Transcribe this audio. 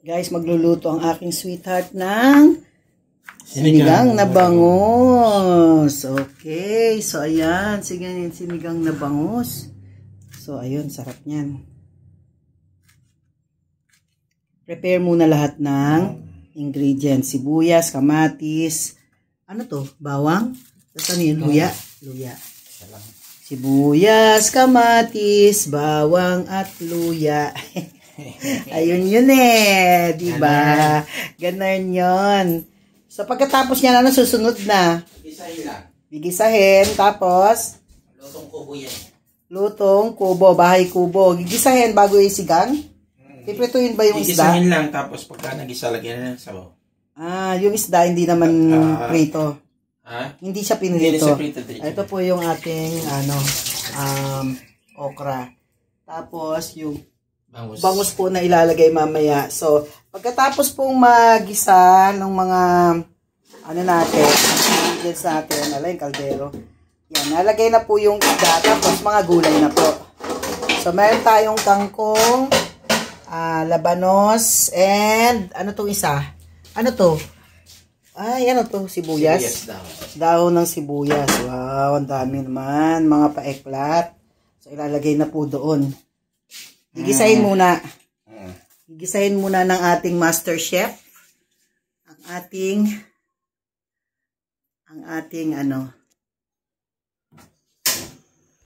Guys, magluluto ang aking sweetheart ng sinigang na bangus. Okay. So, ayan. Sinigang na bangus. So, ayun. Sarap niyan. Prepare muna lahat ng ingredients. Sibuyas, kamatis. Ano to? Bawang? Tapos ano yun? Luya? Luya. Sibuyas, kamatis, bawang at luya. Ayun yun eh. Diba? Ganon yun. So, pagkatapos niya, ano susunod na? Gigisahin lang. Gigisahin. Tapos? Lutong kubo yan. Lutong kubo. Bahay kubo. Gigisahin bago isigang? Piprituhin ba yung isda? Gigisahin lang. Tapos pagka nagisa, lagyan na ng sabaw. Ah, yung isda hindi naman prito. Ha? Hindi siya pinrito. Hindi siya prito. Ito po yung ating okra. Tapos yung bangus po na ilalagay mamaya. So, pagkatapos pong magisa ng mga ingredients natin, yung kaldero. Yan, nalagay na po yung isda, tapos mga gulay na po. So, meron tayong kangkong, labanos, and ano tong isa? Ano to? Ay, ano to? Sibuyas? Dahon ng sibuyas. Wow, ang dami naman. Mga paeklat. So, ilalagay na po doon. Gigisahin muna. Gigisahin muna ng ating master chef. Ang ating